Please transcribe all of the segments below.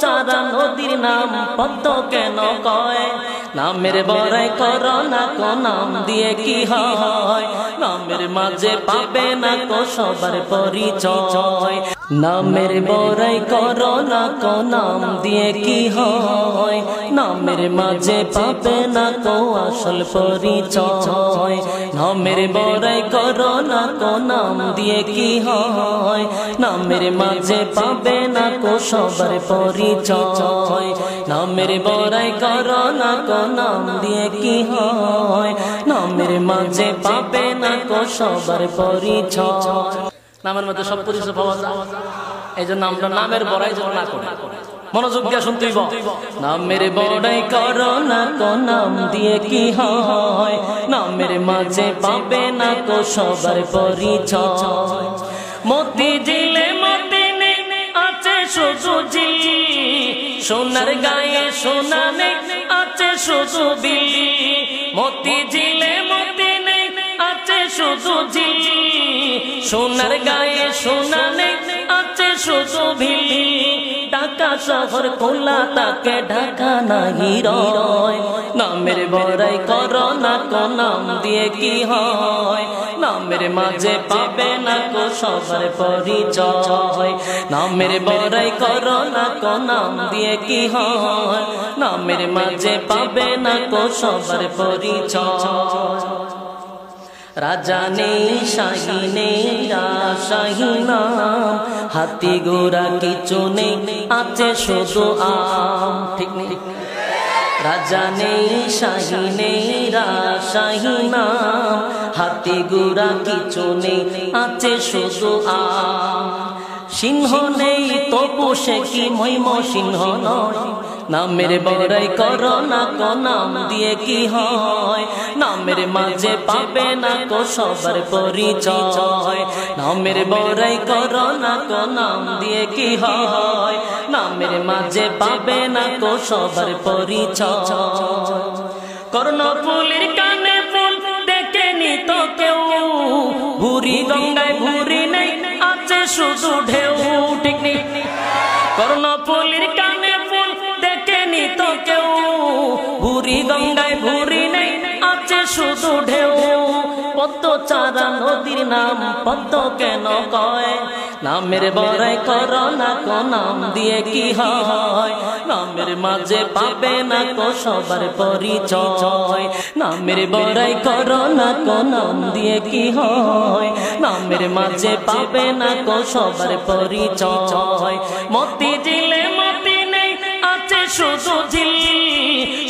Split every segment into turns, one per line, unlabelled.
চারা নদীর নাম পদ্ম কেন কয়? নামের বড়াই করো না কো নাম দিয়ে কি হয়? নামের মাঝে পাবে না কো সবার পরিচয়। নামের বড়াই করো না কো নাম দিয়ে কি হয়? নামের মাঝে পাবে না কো আসল পরিচয়। নামের বড়াই করো না কো নাম দিয়ে কি হয়? নামের মাঝে পাবে না কো সবার পরিচয়। নামের বড়াই করো না কো নাম দিয়ে কি হয়? নামের মাঝে পাবে না কো সবার পরিচয়। নামের মধ্যে সব পরিচয় পাওয়া যায়, এই জন্য আমরা নামের বড়াই যেন না করি। মনোযোগ দিয়ে শুনতেই নামের বড়াই করো না কো নাম দিয়ে কি হয়? নামের মাঝে পাবে না কো সবার পরিচয়। মতি ঝিলে মতি নেই আছে শুধু ঝিল, সোনার গায়ে সোনা নেই আছে শুধু বিল। মতি ঝিলে মতি নেই আছে শুধু ঝিল, সোনার গায়ে সোনা নেই আছে শুধু ভিল। ঢাকা শহর কলকাতাকে ঢাকা নাহি রয়। নামের বড়াই করো না কো নাম দিয়ে কি হয়? নামের মাঝে পাবে না কো সবার পরিচয়। নামের বড়াই করো না কো নাম দিয়ে কি হয়? নামের মাঝে পাবে না কো সবার পরিচয়। রাজা নেই শাহী নেই রাজশাহী নাম, হাতি ঘোড়া কিছু নেই আছে শুধু আম। ঠিক নেই? রাজা নেই শাহী নেই রাজশাহী নাম, হাতি ঘোড়া কিছু নেই আছে শুধু আম। সিংহ নেই তবু সে কি মহিম সিংহ নয়। নামের বড়াই করো না কো নাম দিয়ে কি হয়? নামের মাঝে পাবে না কো সবার পরিচয়। নামের বড়াই করো না কো নাম দিয়ে কি হয়? নামের মাঝে পাবে না কো সবার পরিচয়। কর্ণফুলের কানে ফুল দেখেনি তো কেউ, ভুরি গঙ্গায় ভুরি নেই আছে শুধু ঢেউ। ঠিক নেই? কর্ণফুলের কানে ফুল দেখেনি তো কেউ, ভুরি গঙ্গায় ভুরি নেই আছে শুধু ঢেউ। পদ্ম চারা নদীর নাম পদ্ম কেন কয়? নামের বড়াই করো না কো নাম দিয়ে কি হয়? নামের মাঝে পাবে না কো সবার পরিচয়। নামের বড়াই করো না কো নাম দিয়ে কি হয়? নামের মাঝে পাবে না কো সবার পরিচয়। মতি ঝিলে মতি নেই আছে শুধু ঝিল,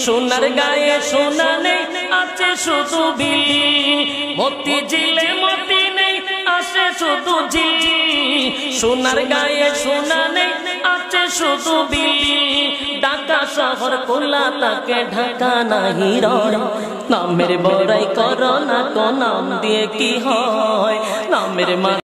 সোনার গায়ে সোনা নেই আছে শুধু বিল। মতি ঝিলে মতি নেই আছে শুধু ঝিল, সোনার গায়ে সোনা নেই আছে শুধু বিল। ঢাকা শহর কলকাতাকে ঢাকা নাহি রয়। নামের বড়াই করো না কো নাম দিয়ে কি হয়? নামের